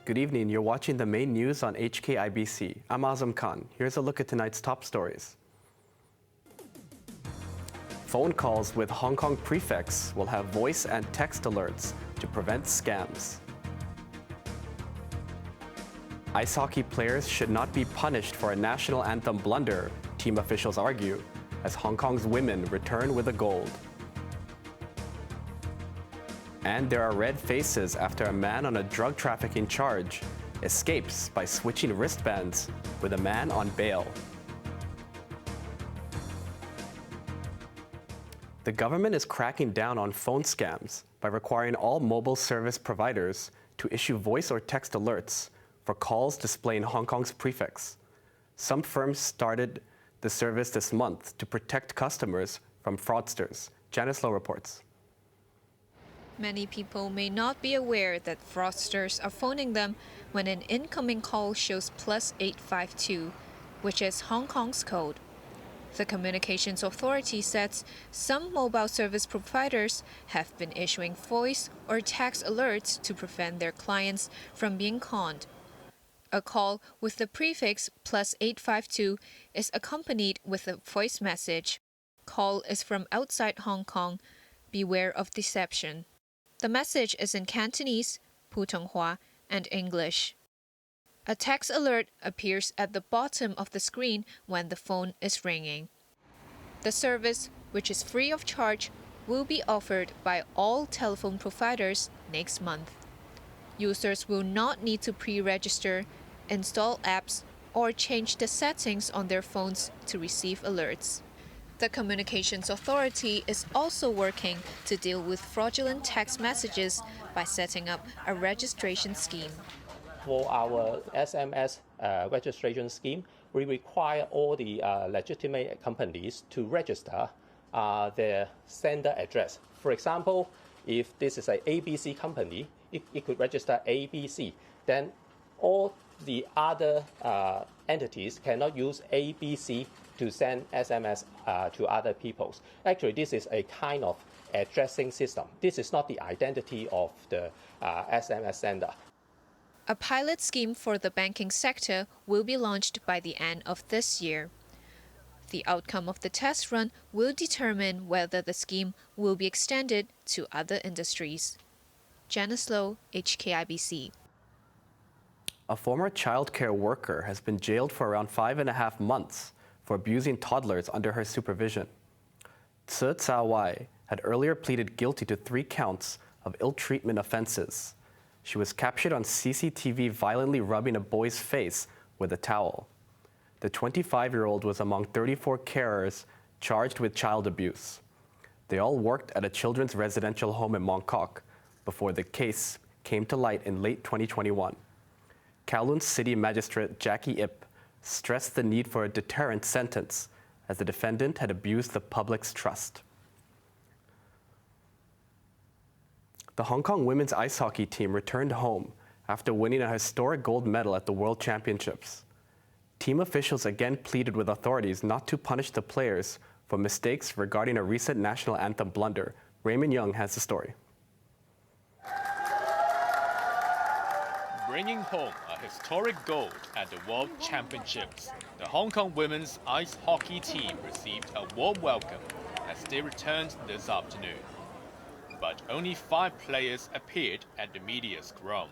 Good evening. You're watching the main news on HKIBC. I'm Azam Khan. Here's a look at tonight's top stories. Phone calls with Hong Kong prefix will have voice and text alerts to prevent scams. Ice hockey players should not be punished for a national anthem blunder, team officials argue, as Hong Kong's women return with the gold. And there are red faces after a man on a drug trafficking charge escapes by switching wristbands with a man on bail. The government is cracking down on phone scams by requiring all mobile service providers to issue voice or text alerts for calls displaying Hong Kong's prefix. Some firms started the service this month to protect customers from fraudsters. Janice Low reports. Many people may not be aware that fraudsters are phoning them when an incoming call shows +852, which is Hong Kong's code. The Communications Authority says some mobile service providers have been issuing voice or text alerts to prevent their clients from being conned. A call with the prefix +852 is accompanied with a voice message. Call is from outside Hong Kong. Beware of deception. The message is in Cantonese, Putonghua, and English. A text alert appears at the bottom of the screen when the phone is ringing. The service, which is free of charge, will be offered by all telephone providers next month. Users will not need to pre-register, install apps, or change the settings on their phones to receive alerts. The Communications Authority is also working to deal with fraudulent text messages by setting up a registration scheme. For our SMS registration scheme, we require all the legitimate companies to register their sender address. For example, if this is an ABC company, it could register ABC. Then all the other entities cannot use ABC to send SMS to other people. Actually, this is a kind of addressing system. This is not the identity of the SMS sender. A pilot scheme for the banking sector will be launched by the end of this year. The outcome of the test run will determine whether the scheme will be extended to other industries. Janice Low, HKIBC. A former childcare worker has been jailed for around 5.5 months for abusing toddlers under her supervision. Tse Tsa Wai had earlier pleaded guilty to 3 counts of ill-treatment offenses. She was captured on CCTV violently rubbing a boy's face with a towel. The 25-year-old was among 34 carers charged with child abuse. They all worked at a children's residential home in Mong Kok before the case came to light in late 2021. Kowloon City Magistrate Jackie Ip stressed the need for a deterrent sentence as the defendant had abused the public's trust. The Hong Kong women's ice hockey team returned home after winning a historic gold medal at the World Championships. Team officials again pleaded with authorities not to punish the players for mistakes regarding a recent national anthem blunder. Raymond Young has the story. Bringing home a historic gold at the World Championships, the Hong Kong women's ice hockey team received a warm welcome as they returned this afternoon. But only 5 players appeared at the media scrum.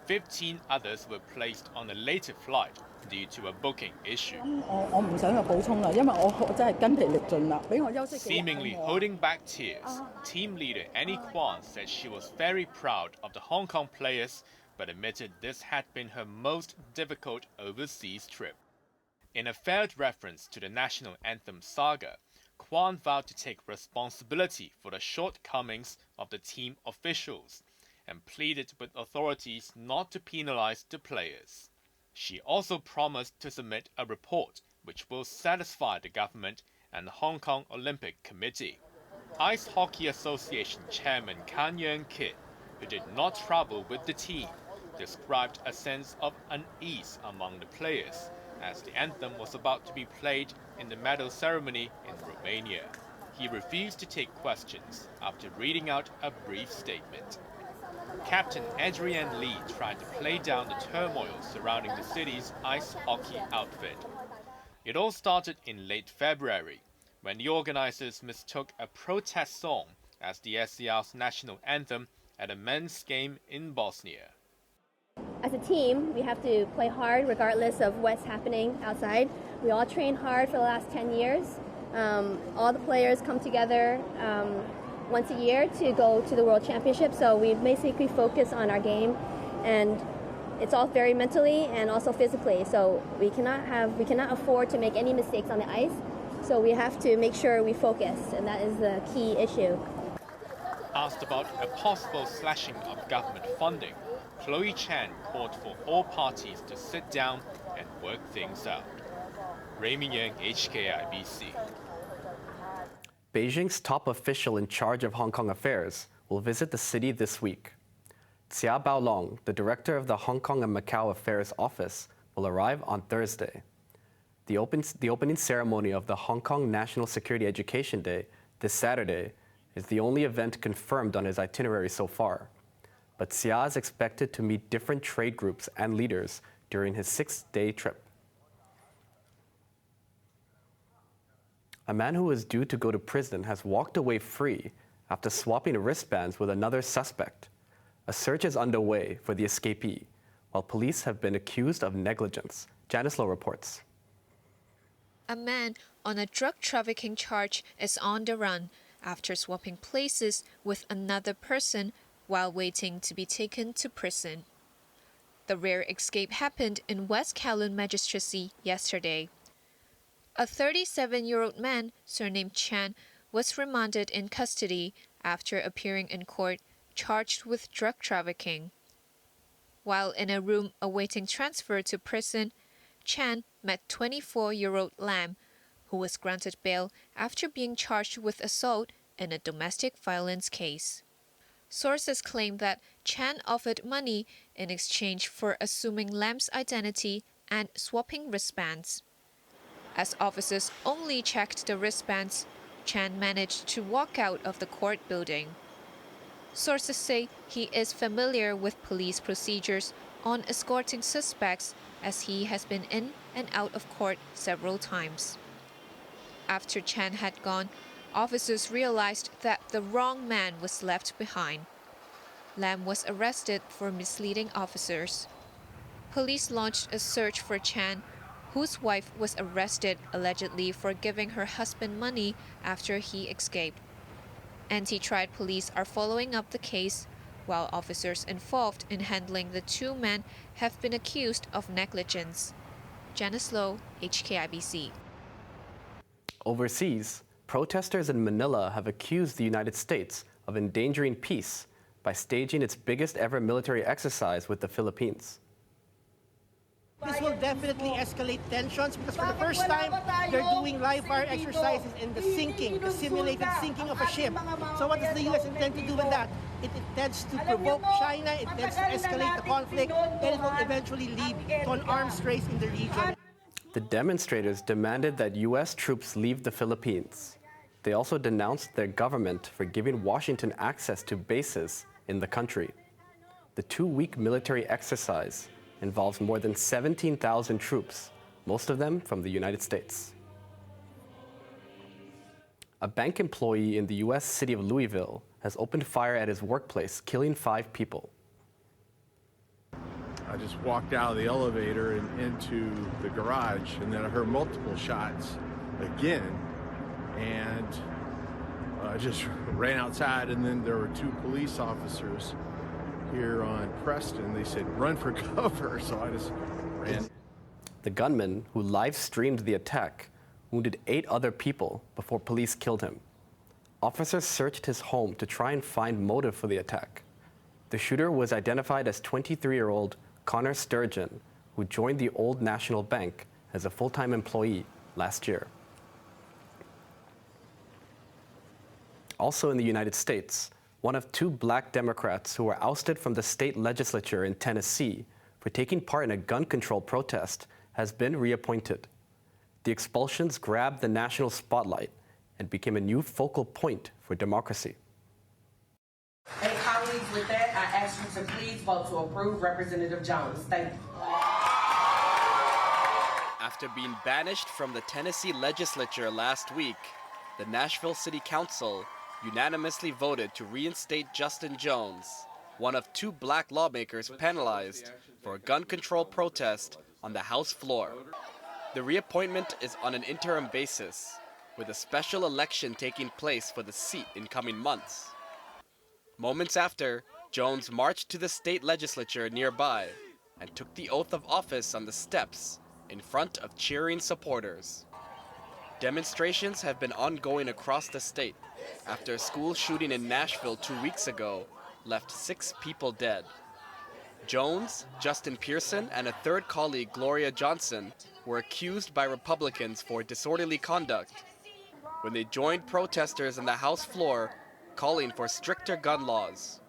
15 others were placed on a later flight due to a booking issue. Seemingly holding back tears, team leader Annie Kwan said she was very proud of the Hong Kong players, but admitted this had been her most difficult overseas trip. In a veiled reference to the national anthem saga, Kwan vowed to take responsibility for the shortcomings of the team officials and pleaded with authorities not to penalize the players. She also promised to submit a report which will satisfy the government and the Hong Kong Olympic Committee. Ice Hockey Association Chairman Kan Yeung Kit, who did not travel with the team, described a sense of unease among the players as the anthem was about to be played in the medal ceremony in Romania. He refused to take questions after reading out a brief statement. Captain Adrienne Lee tried to play down the turmoil surrounding the city's ice hockey outfit. It all started in late February, when the organizers mistook a protest song as the SCR's national anthem at a men's game in Bosnia. As a team, we have to play hard regardless of what's happening outside. We all train hard for the last 10 years. All the players come together once a year to go to the World Championship, so we basically focus on our game, and it's all very mentally and also physically, so we cannot afford to make any mistakes on the ice, so we have to make sure we focus, and that is the key issue. Asked about a possible slashing of government funding, Chloe Chan called for all parties to sit down and work things out. Raymond Yang, HKIBC. Beijing's top official in charge of Hong Kong affairs will visit the city this week. Xia Baolong, the director of the Hong Kong and Macau Affairs Office, will arrive on Thursday. The opening ceremony of the Hong Kong National Security Education Day this Saturday is the only event confirmed on his itinerary so far. But Xia is expected to meet different trade groups and leaders during his 6-day trip. A man who was due to go to prison has walked away free after swapping wristbands with another suspect. A search is underway for the escapee, while police have been accused of negligence. Janice Lowe reports. A man on a drug trafficking charge is on the run after swapping places with another person while waiting to be taken to prison. The rare escape happened in West Kowloon Magistracy yesterday. A 37-year-old man, surnamed Chan, was remanded in custody after appearing in court charged with drug trafficking. While in a room awaiting transfer to prison, Chan met 24-year-old Lam, who was granted bail after being charged with assault in a domestic violence case. Sources claim that Chan offered money in exchange for assuming Lam's identity and swapping wristbands. As officers only checked the wristbands, Chan managed to walk out of the court building. Sources say he is familiar with police procedures on escorting suspects, as he has been in and out of court several times. After Chan had gone, officers realized that the wrong man was left behind. Lam was arrested for misleading officers. Police launched a search for Chan, whose wife was arrested allegedly for giving her husband money after he escaped. Anti-triad police are following up the case, while officers involved in handling the two men have been accused of negligence. Janice Lowe, HKIBC. Overseas, protesters in Manila have accused the United States of endangering peace by staging its biggest ever military exercise with the Philippines. This will definitely escalate tensions because for the first time, they're doing live fire exercises in the simulated sinking of a ship. So what does the U.S. intend to do with that? It intends to provoke China, it intends to escalate the conflict, and it will eventually lead to an arms race in the region. The demonstrators demanded that U.S. troops leave the Philippines. They also denounced their government for giving Washington access to bases in the country. The 2-week military exercise involves more than 17,000 troops, most of them from the United States. A bank employee in the U.S. city of Louisville has opened fire at his workplace, killing 5 people. I just walked out of the elevator and into the garage, and then I heard multiple shots again, and I just ran outside, and then there were 2 police officers here on Preston. They said, run for cover, so I just ran. The gunman, who live-streamed the attack, wounded 8 other people before police killed him. Officers searched his home to try and find motive for the attack. The shooter was identified as 23-year-old Connor Sturgeon, who joined the Old National Bank as a full-time employee last year. Also in the United States, one of 2 black Democrats who were ousted from the state legislature in Tennessee for taking part in a gun control protest has been reappointed. The expulsions grabbed the national spotlight and became a new focal point for democracy. And colleagues, with that, I ask you to please vote to approve Representative Jones. Thank you. After being banished from the Tennessee legislature last week, the Nashville City Council unanimously voted to reinstate Justin Jones, one of 2 black lawmakers penalized for a gun control protest on the House floor. The reappointment is on an interim basis, with a special election taking place for the seat in coming months. Moments after, Jones marched to the state legislature nearby and took the oath of office on the steps in front of cheering supporters. Demonstrations have been ongoing across the state after a school shooting in Nashville 2 weeks ago left 6 people dead. Jones, Justin Pearson, and a third colleague, Gloria Johnson, were accused by Republicans for disorderly conduct when they joined protesters on the House floor calling for stricter gun laws.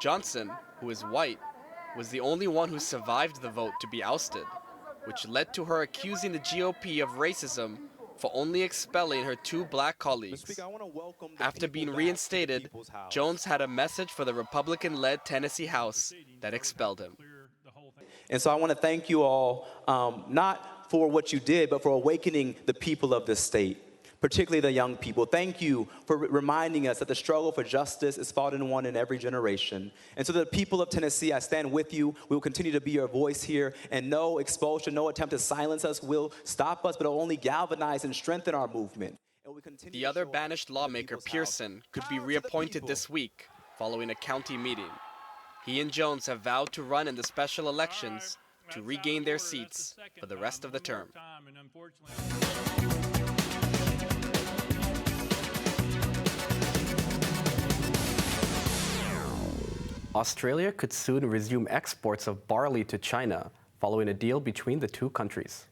Johnson, who is white, was the only one who survived the vote to be ousted, which led to her accusing the GOP of racism for only expelling her 2 black colleagues. After being reinstated, Jones had a message for the Republican-led Tennessee House that expelled him. And so I want to thank you all, not for what you did, but for awakening the people of this state, particularly the young people. Thank you for reminding us that the struggle for justice is fought and won in every generation. And so the people of Tennessee, I stand with you. We will continue to be your voice here, and no expulsion, no attempt to silence us will stop us, but it will only galvanize and strengthen our movement. The other banished lawmaker, Pearson, could be reappointed this week following a county meeting. He and Jones have vowed to run in the special elections to regain their seats for the rest of the term. Australia could soon resume exports of barley to China following a deal between the 2 countries.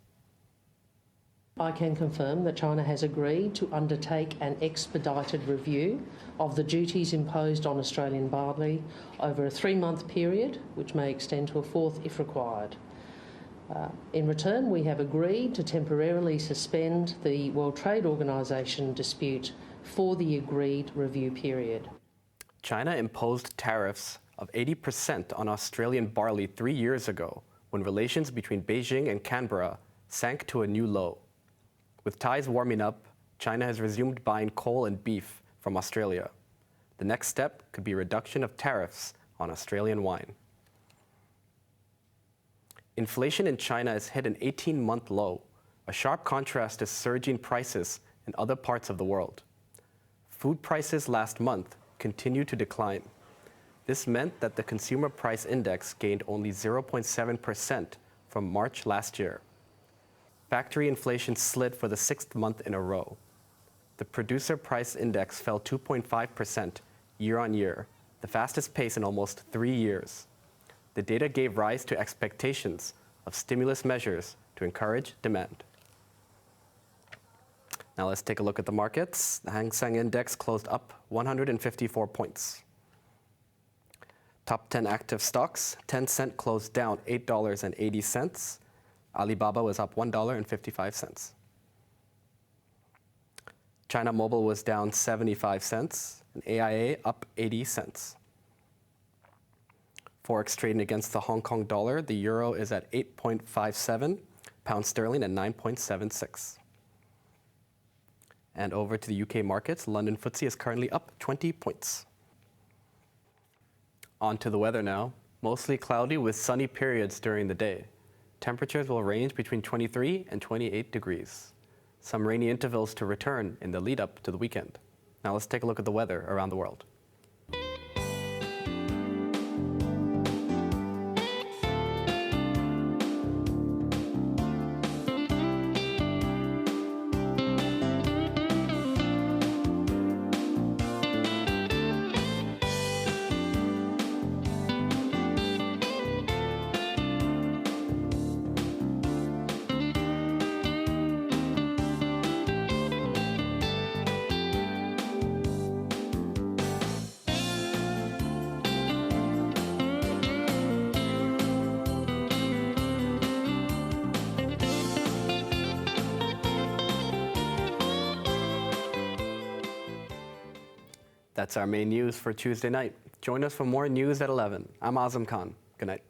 I can confirm that China has agreed to undertake an expedited review of the duties imposed on Australian barley over a 3-month period, which may extend to a 4th if required. In return, we have agreed to temporarily suspend the World Trade Organization dispute for the agreed review period. China imposed tariffs of 80% on Australian barley 3 years ago, when relations between Beijing and Canberra sank to a new low. With ties warming up, China has resumed buying coal and beef from Australia. The next step could be reduction of tariffs on Australian wine. Inflation in China has hit an 18-month low, a sharp contrast to surging prices in other parts of the world. Food prices last month continued to decline. This meant that the Consumer Price Index gained only 0.7% from March last year. Factory inflation slid for the 6th month in a row. The Producer Price Index fell 2.5% year on year, the fastest pace in almost 3 years. The data gave rise to expectations of stimulus measures to encourage demand. Now let's take a look at the markets. The Hang Seng Index closed up 154 points. Top 10 active stocks, Tencent closed down $8.80. Alibaba was up $1.55. China Mobile was down 75 cents, and AIA up 80 cents. Forex trading against the Hong Kong dollar, the euro is at 8.57, pound sterling at 9.76. And over to the UK markets, London FTSE is currently up 20 points. On to the weather now. Mostly cloudy with sunny periods during the day. Temperatures will range between 23 and 28 degrees. Some rainy intervals to return in the lead up to the weekend. Now let's take a look at the weather around the world. That's our main news for Tuesday night. Join us for more news at 11. I'm Azam Khan. Good night.